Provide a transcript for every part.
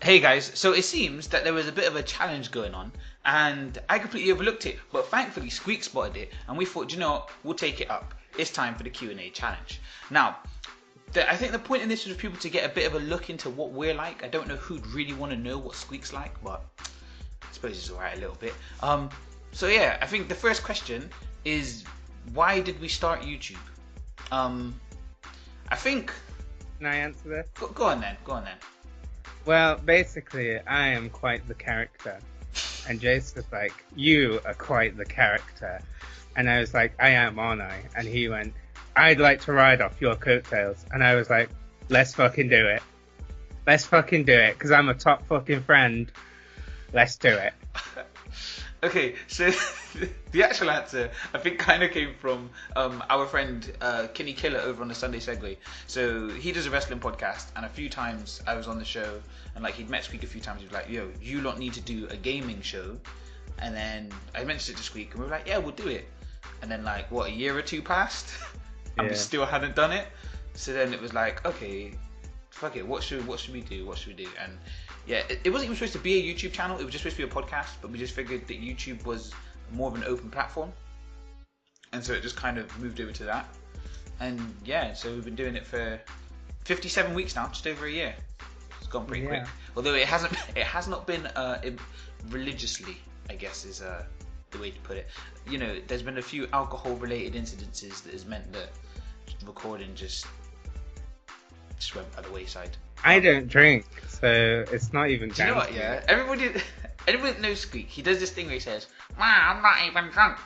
Hey guys, so it seems that there was a bit of a challenge going on and I completely overlooked it, but thankfully Squeak spotted it and we thought, you know what, we'll take it up. It's time for the Q&A challenge. Now, I think the point in this was for people to get a bit of a look into what we're like. I don't know who'd really want to know what Squeak's like, but I suppose it's alright a little bit. So yeah, I think the first question is, why did we start YouTube? I think... Can I answer this? Go on then. Well, basically, I am quite the character. And Jace was like, you are quite the character. And I was like, I am, aren't I? And he went, I'd like to ride off your coattails. And I was like, let's fucking do it. Let's fucking do it, because I'm a top fucking friend. Let's do it. Okay, so the actual answer, I think, kind of came from our friend Kenny Killer over on the Sunday Segway. So he does a wrestling podcast, and a few times I was on the show, and like he'd met Squeak a few times. He was like, "Yo, you lot need to do a gaming show." And then I mentioned it to Squeak, and we were like, "Yeah, we'll do it." And then like what, a year or two passed, and we still hadn't done it. So then it was like, okay, fuck it. What should we do? And yeah, it wasn't even supposed to be a YouTube channel. It was just supposed to be a podcast, but we just figured that YouTube was more of an open platform, and so it just kind of moved over to that. And yeah, so we've been doing it for 57 weeks now, just over a year. It's gone pretty quick. Although it has not been religiously, I guess is the way to put it. You know, there's been a few alcohol-related incidences that has meant that recording just went by the wayside. I don't drink, so it's not even. Do you know what? Yeah, everybody that knows Squeak, he does this thing where he says, "Wow, I'm not even drunk,"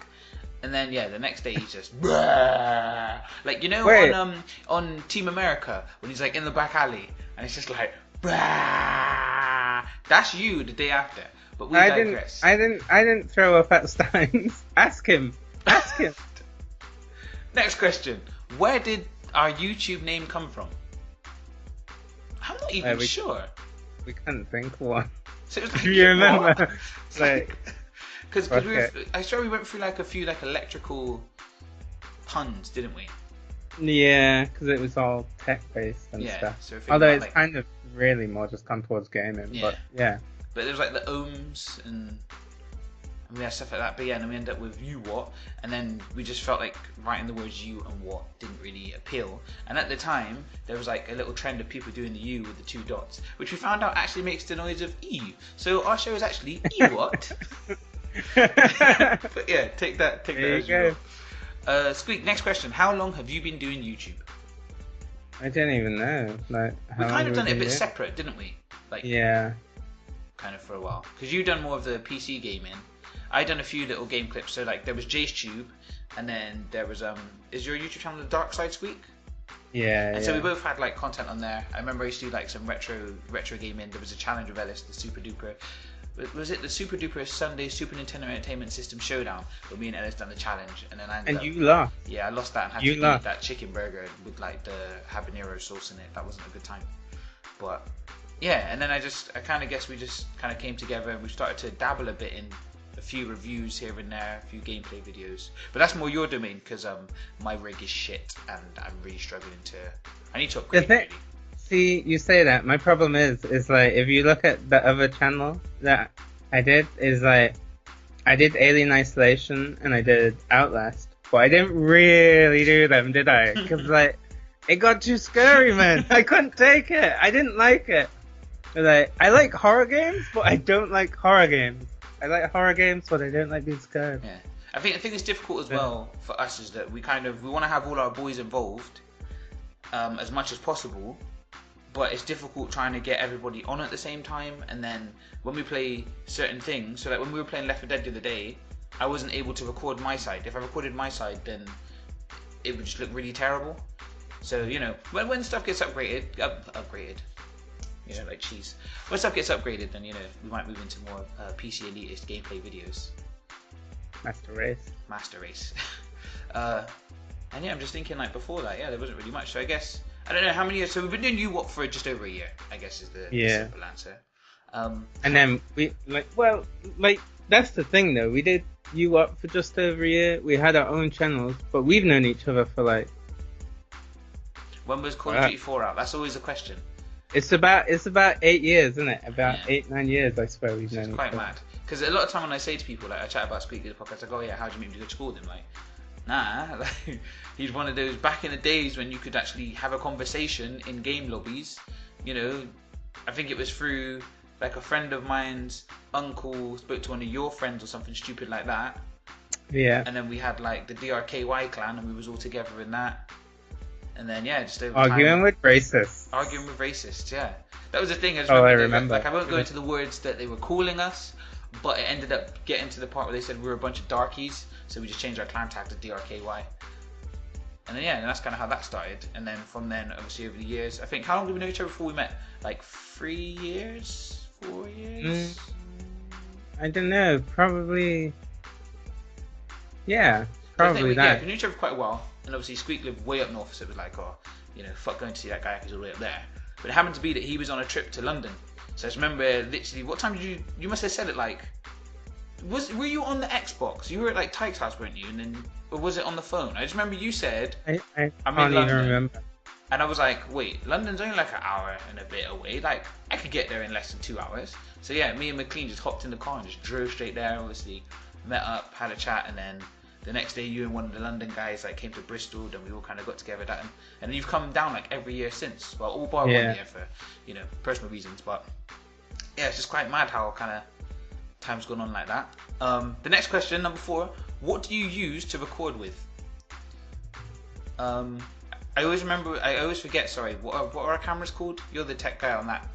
and then yeah, the next day he's just like, you know, on Team America when he's like in the back alley and it's just like that's you the day after. But we digress. I didn't throw up at Steins. Ask him. Next question: where did our YouTube name come from? I'm not even sure. We couldn't think of one. So it was like, do you remember? Because I swear we went through like a few like electrical puns, didn't we? Yeah, because it was all tech based and stuff. So although it's like, kind of really more just come towards gaming, but yeah. But there was like the ohms and we had stuff like that. But yeah, and then we ended up with UWatt, and then we just felt like writing the words U and watt didn't really appeal. And at the time, there was like a little trend of people doing the U with the two dots, which we found out actually makes the noise of E. So our show is actually ÜWatt. But yeah, take that as you go. Squeak, next question. How long have you been doing YouTube? I don't even know. Like, we kind of done it a bit separate, didn't we? Like, yeah. Kind of for a while. Because you've done more of the PC gaming. I done a few little game clips. So like there was Jace Tube, and then there was is your YouTube channel the Dark Side Squeak? Yeah. And so we both had like content on there. I remember I used to do like some retro gaming. There was a challenge with Ellis, the Super Duper. Was it the Super Duper Sunday Super Nintendo Entertainment System Showdown? But me and Ellis done the challenge, and then I ended up, you lost. Yeah, I lost that and had to eat that chicken burger with like the habanero sauce in it. That wasn't a good time. But yeah, and then I kind of guess we just kind of came together and we started to dabble a bit in a few reviews here and there, a few gameplay videos. But that's more your domain because my rig is shit and I'm really struggling I need to upgrade. Really. See, you say that. My problem is like if you look at the other channel that I did, is like I did Alien Isolation and I did Outlast, but I didn't really do them, did I? Because like it got too scary, man. I couldn't take it. I didn't like it. Like, I like horror games, but I don't like horror games. I like horror games, but I don't like being scared. Yeah, I think it's difficult as well for us is that we want to have all our boys involved as much as possible, but it's difficult trying to get everybody on at the same time. And then when we play certain things, so like when we were playing Left 4 Dead the other day, I wasn't able to record my side. If I recorded my side, then it would just look really terrible. So you know, when stuff gets upgraded. You know, like cheese. When stuff gets upgraded, then you know we might move into more PC elitist gameplay videos. Master Race. And yeah, I'm just thinking like before that, there wasn't really much. So I guess I don't know how many years. So we've been doing UWatt for just over a year. I guess is the simple answer. And then we that's the thing though. We did UWatt for just over a year. We had our own channels, but we've known each other for like. When was Call of Duty 4 out? That's always a question. It's about 8 years, isn't it? About Yeah. 8-9 years, I swear we've known It's each quite other. mad. Because a lot of time when I say to people, like I chat about Squeak in the podcast, like, oh yeah, how do you meet me to go to school? Then like, nah, like, he's one of those back in the days when you could actually have a conversation in game lobbies. You know, I think it was through like a friend of mine's uncle spoke to one of your friends or something stupid like that. Yeah. And then we had like the DRKY clan and we was all together in that. And then yeah, just over Arguing time, with racists. arguing with racists, yeah. That was the thing. I just Oh, I remember, remember. like I won't go into the words that they were calling us, but it ended up getting to the part where they said we were a bunch of darkies, so we just changed our clan tag to DRKY. And then yeah, and that's kind of how that started. And then from then, obviously over the years, I think how long did we know each other before we met? Like 3 years, 4 years. I don't know. Probably. Yeah, So I probably think that. we knew each other for quite a while. And obviously Squeak lived way up north, so it was like, oh, you know, fuck going to see that guy because he's all the way up there. But it happened to be that he was on a trip to London. So I just remember literally, what time did you must have said it like, were you on the Xbox? You were at like Tyke's house, weren't you? And then, or was it on the phone? I just remember you said, I I'm can't in even London. remember. And I was like, wait, London's only like an hour and a bit away. Like, I could get there in less than 2 hours. So yeah, me and McLean just hopped in the car and just drove straight there, obviously. Met up, had a chat, and then the next day you and one of the London guys like came to Bristol, and we all kind of got together that. And then you've come down like every year since. Well, all bar 1 year for, you know, personal reasons. But yeah, it's just quite mad how kind of time's gone on like that. The next question, number 4. What do you use to record with? I always forget. Sorry, what are our cameras called? You're the tech guy on that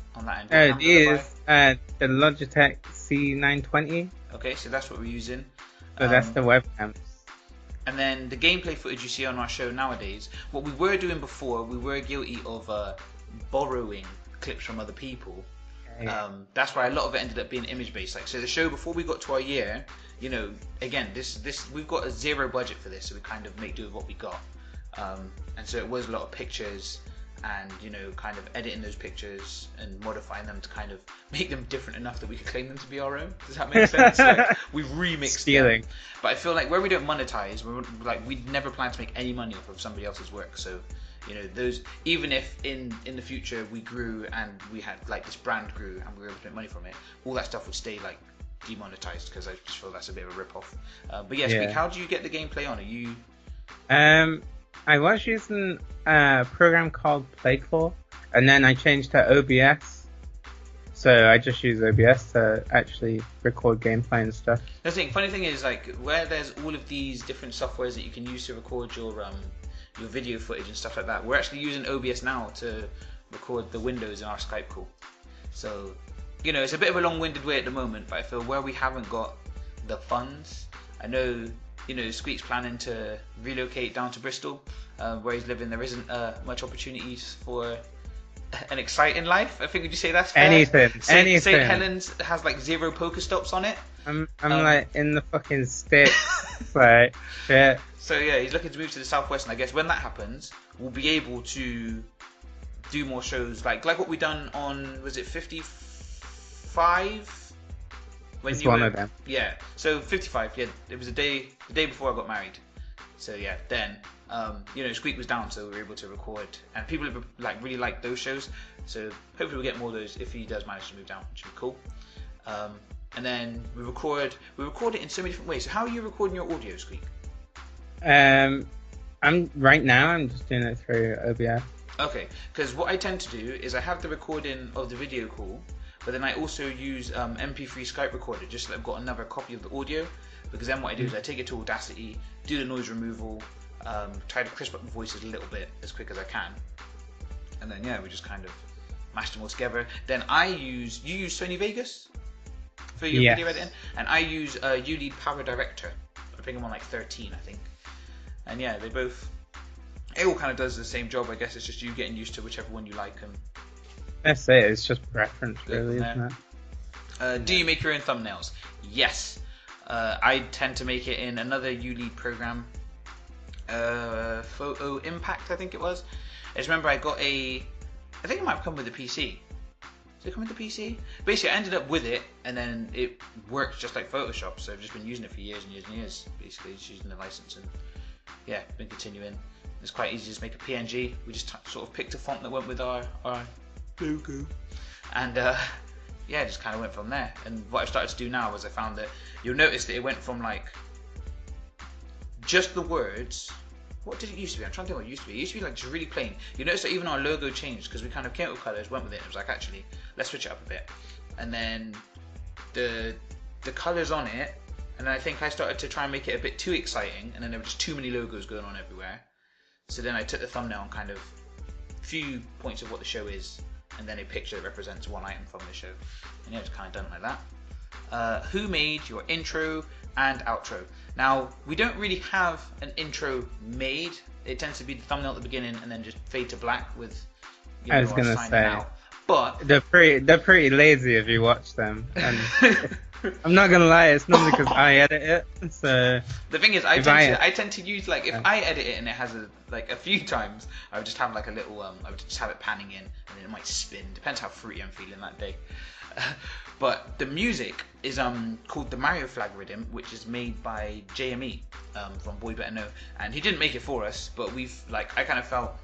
end. It is the Logitech C920. Okay, so that's what we're using. So that's the webcam. And then the gameplay footage you see on our show nowadays. What we were doing before, we were guilty of borrowing clips from other people. That's why a lot of it ended up being image based. Like, so the show before we got to our year, you know, again, this we've got a zero budget for this, so we kind of make do with what we got. And so it was a lot of pictures and, you know, kind of editing those pictures and modifying them to kind of make them different enough that we could claim them to be our own. Does that make sense? Like, we've remixed Stealing. them. But I feel like where we don't monetize, we'd never plan to make any money off of somebody else's work. So, you know, those, even if in the future we grew and we had like this brand grew and we were able to make money from it, all that stuff would stay like demonetized because I just feel that's a bit of a rip off. But yeah, Squeak, how do you get the gameplay on? Are you? I was using a program called Playcore, and then I changed to OBS. So I just use OBS to actually record gameplay and stuff. The funny thing is, like, where there's all of these different softwares that you can use to record your video footage and stuff like that, we're actually using OBS now to record the windows in our Skype call. So, you know, it's a bit of a long-winded way at the moment, but I feel where we haven't got the funds, I know, you know, Squeak's planning to relocate down to Bristol, where he's living. There isn't much opportunities for an exciting life. I think, would you say that's fair? Anything. St. Helens has like 0 Pokestops on it. I'm like in the fucking sticks, like shit. So yeah, he's looking to move to the southwest, and I guess when that happens, we'll be able to do more shows like what we done on, was it 55? When it's one of them. Yeah, so 55. Yeah, it was the day before I got married. So yeah, then you know, Squeak was down, so we were able to record, and people have like really liked those shows. So hopefully we'll get more of those if he does manage to move down, which would be cool. And then we record it in so many different ways. So how are you recording your audio, Squeak? I'm just doing it through OBS. Okay, because what I tend to do is I have the recording of the video call, but then I also use MP3 Skype recorder, just so that I've got another copy of the audio. Because then what I do is I take it to Audacity, do the noise removal, try to crisp up the voices a little bit as quick as I can, and then yeah, we just kind of mash them all together. Then you use Sony Vegas for your video editing, and I use ULEAD Power Director. I think I'm on like 13, I think. And yeah, it all kind of does the same job. I guess it's just you getting used to whichever one you like. And that's it. It's just preference, really, isn't it? Do you make your own thumbnails? Yes. I tend to make it in another ULEAD program, Photo Impact, I think it was. I just remember I think it might have come with the PC. Did it come with the PC? Basically, I ended up with it, and then it works just like Photoshop, so I've just been using it for years and years and years, basically, just using the license, and yeah, been continuing. It's quite easy to just make a PNG. We just sort of picked a font that went with our logo. And yeah, just kind of went from there. And what I started to do now was I found that you'll notice that it went from like just the words. What did it used to be? I'm trying to think what it used to be. It used to be like just really plain. You notice that even our logo changed because we kind of came up with colours, went with it. It was like, actually, let's switch it up a bit. And then the colours on it, and then I think I started to try and make it a bit too exciting, and then there were just too many logos going on everywhere. So then I took the thumbnail and kind of few points of what the show is, and then a picture that represents one item from the show. And yeah, it's kind of done like that. Who made your intro and outro? Now, we don't really have an intro made. It tends to be the thumbnail at the beginning and then just fade to black with, you know, I was gonna say, out. But they're pretty lazy if you watch them. And I'm not gonna lie, it's normally because I edit it. So the thing is, I tend to use, like, if I edit it and it has a few times, I would just have like a little I would just have it panning in, and then it might spin. Depends how fruity I'm feeling that day. But the music is called the Mario Flag Rhythm, which is made by JME from Boy Better Know, and he didn't make it for us, but I kind of felt,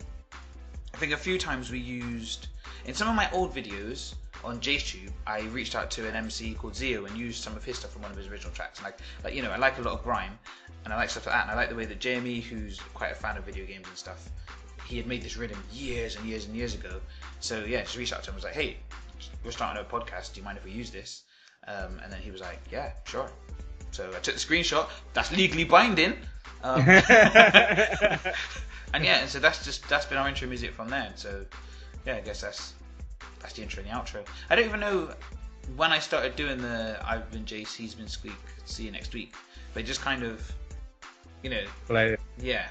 I think a few times we used, in some of my old videos on JaceTube, I reached out to an MC called Zio and used some of his stuff from one of his original tracks. And like you know, I like a lot of grime, and I like stuff like that, and I like the way that JME, who's quite a fan of video games and stuff, he had made this rhythm years and years and years ago. So yeah, just reached out to him and was like, hey, we're starting a podcast, do you mind if we use this? And then he was like, yeah, sure. So I took the screenshot, that's legally binding. And yeah, and so that's been our intro music from there. So yeah, I guess that's the intro and the outro. I don't even know when I started doing the I've been Jace, he's been Squeak, see you next week. But it just kind of, you know, yeah.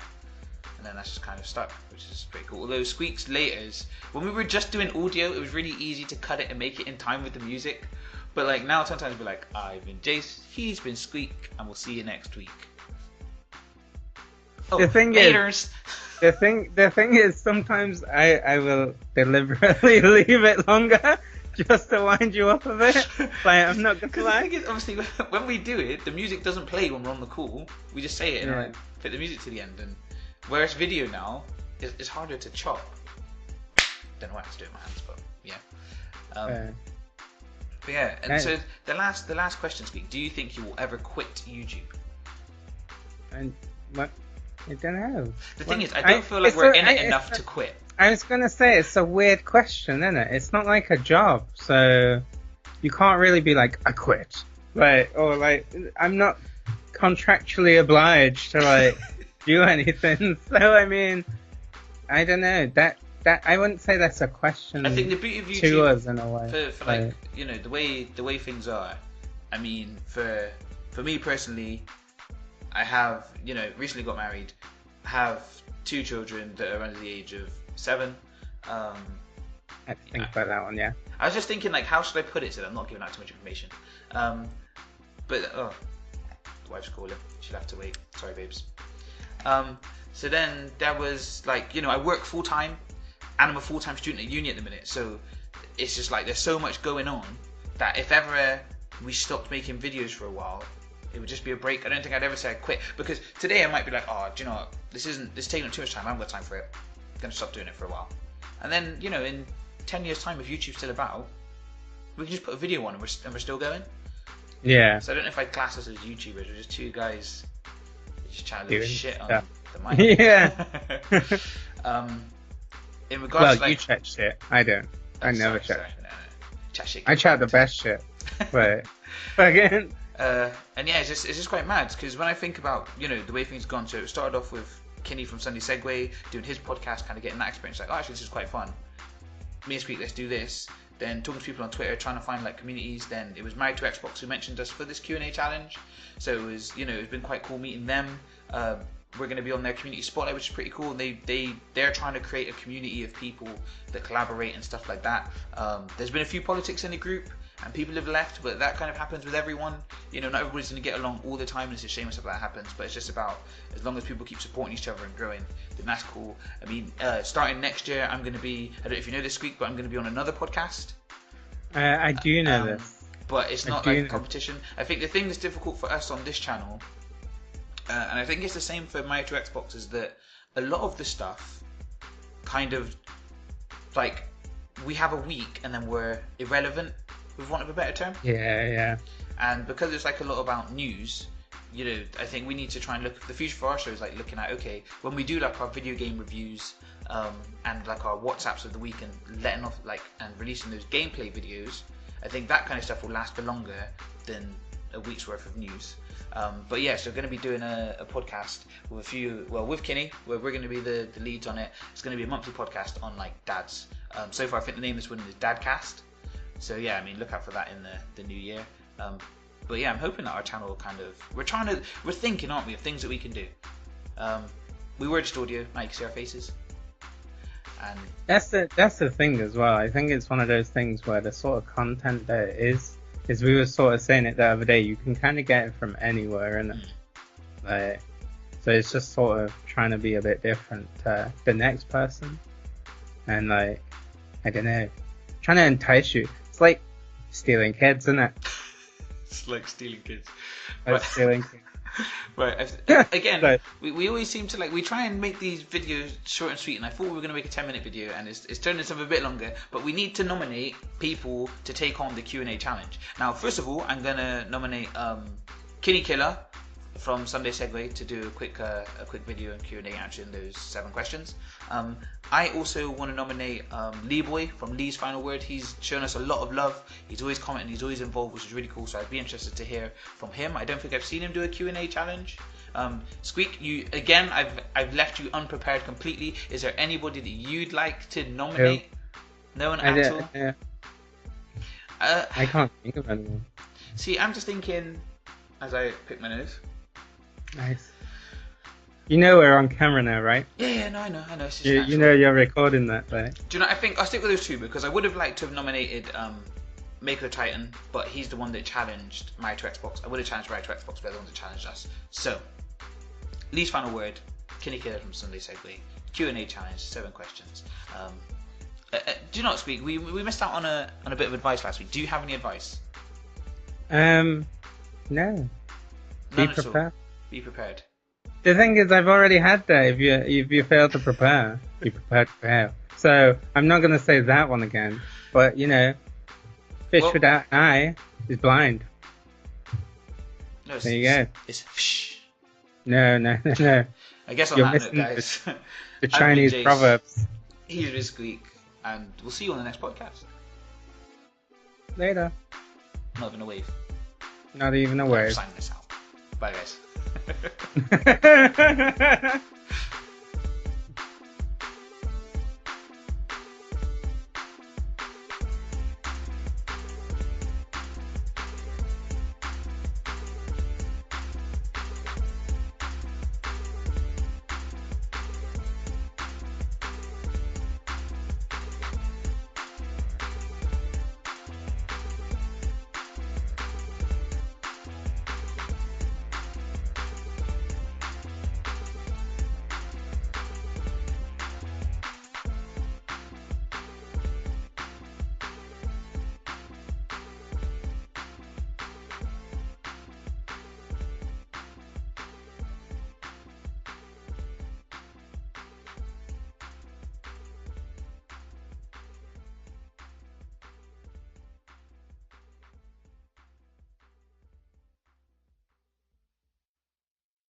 And then that's just kind of stuck, which is pretty cool. Although Squeak's laters, when we were just doing audio, it was really easy to cut it and make it in time with the music. But like now, sometimes we're like, I've been Jace, he's been Squeak, and we'll see you next week. Oh, the thing laters. The thing is, sometimes I will deliberately leave it longer just to wind you up a bit. Like, I'm not gonna lie. The thing is, obviously, when we do it, the music doesn't play when we're on the call. We just say it and I fit the music to the end. And whereas video now, it's harder to chop. Don't know what to do with my hands, but yeah. But yeah, and so the last question, Squeak. Do you think you will ever quit YouTube? And what? I don't know. The thing is, I don't feel like we're in it enough to quit. I was gonna say, it's a weird question, isn't it? It's not like a job, so you can't really be like, I quit, or I'm not contractually obliged to like do anything. So I mean, I don't know. That I wouldn't say that's a question. I think the beauty of YouTube to us in a way, for like, you know, the way things are. I mean, for me personally, I have, you know, recently got married. I have 2 children that are under the age of 7. I think about that one, yeah. I was just thinking, like, how should I put it so that I'm not giving out too much information? But the wife's calling. She'll have to wait. Sorry, babes. So then there was, like, you know, I work full time, and I'm a full-time student at uni at the minute. So it's just like there's so much going on that if ever we stopped making videos for a while, it would just be a break. I don't think I'd ever say I quit, because today I might be like, oh, do you know what? This is taking up too much time. I haven't got time for it. I'm gonna stop doing it for a while. And then, you know, in 10 years' time, if YouTube's still about, we can just put a video on and we're still going. Yeah. So I don't know if I'd class us as YouTubers. We're just 2 guys just chatting a little shit on the mic. Yeah. In regards to, like, you chat shit. I don't. I never chat. No. Chat shit. I chat the best shit. But again. And yeah, it's just quite mad, because when I think about, you know, the way things gone, so it started off with Kinney from Sunday Segway doing his podcast, kind of getting that experience, like, oh, actually this is quite fun. Me and Squeak, let's do this. Then talking to people on Twitter, trying to find like communities. Then it was Married to Xbox who mentioned us for this Q&A challenge. So it was, you know, it's been quite cool meeting them. We're going to be on their community spotlight, which is pretty cool. They're trying to create a community of people that collaborate and stuff like that. There's been a few politics in the group, and people have left, but that kind of happens with everyone. You know, not everybody's going to get along all the time, and it's a shame when stuff like that happens, but it's just about, as long as people keep supporting each other and growing, then that's cool. I mean, starting next year, I'm going to be, I don't know if you know this, Squeak, but I'm going to be on another podcast. I do know this. But it's not like a competition. I think the thing that's difficult for us on this channel, and I think it's the same for Married to Xbox, is that a lot of the stuff kind of, like, we have a week and then we're irrelevant, with want of a better term. Yeah. And because it's like a lot about news, you know, I think we need to try and look. The future for our show is like looking at, okay, when we do like our video game reviews, and like our WhatsApps of the week and letting off like and releasing those gameplay videos, I think that kind of stuff will last for longer than a week's worth of news. But yeah, so we're going to be doing a podcast with with Kinney, where we're going to be the leads on it. It's going to be a monthly podcast on like dads. So far, I think the name of this one is Dadcast. So yeah, I mean, look out for that in the new year. But yeah, I'm hoping that our channel we're thinking, aren't we, of things that we can do. We were just audio, now you can see our faces. And that's the thing as well. I think it's one of those things where the sort of content that it is we were sort of saying it the other day, you can kind of get it from anywhere, innit? Like, so it's just sort of trying to be a bit different to the next person. And like, I don't know, trying to entice you. It's like stealing kids, isn't it? It's like stealing kids. Like stealing kids. Right. Again, Right. we always seem to we try and make these videos short and sweet, and I thought we were going to make a 10-minute video, and it's turned into something a bit longer. But we need to nominate people to take on the Q&A challenge. Now, first of all, I'm going to nominate Kinney Killer from Sunday Segway to do a quick video and Q&A answering those 7 questions. I also want to nominate Lee Boy from Lee's Final Word. He's shown us a lot of love. He's always commenting, he's always involved, which is really cool. So I'd be interested to hear from him. I don't think I've seen him do a Q&A challenge. Squeak, I've left you unprepared completely. Is there anybody that you'd like to nominate? No one at all? Yeah. I can't think of anyone. See, I'm just thinking as I pick my nose. Nice. You know we're on camera now, right? Yeah, no, I know. It's just you know you're recording that, right? Do you know? I think I'll stick with those 2 because I would have liked to have nominated Maker Titan, but he's the one that challenged Mario to Xbox. I would have challenged Mario to Xbox, but they're the ones that challenged us. So, Lee's Final Word, Kinney Killer from Sunday Segway, Q&A challenge, 7 questions. Do not speak. We missed out on a bit of advice last week. Do you have any advice? No. None Be at all. prepared. Be prepared. The thing is, I've already had that. If you fail to prepare, be prepared to fail. So I'm not gonna say that one again. But you know, fish without an eye is blind. No, there you go. It's fish. No. I guess on You're that note, missing guys. the Chinese Jace. proverbs. He's been Squeak, and we'll see you on the next podcast. Later. Not even a wave. Not even a I'm word. signing this out. Bye, guys.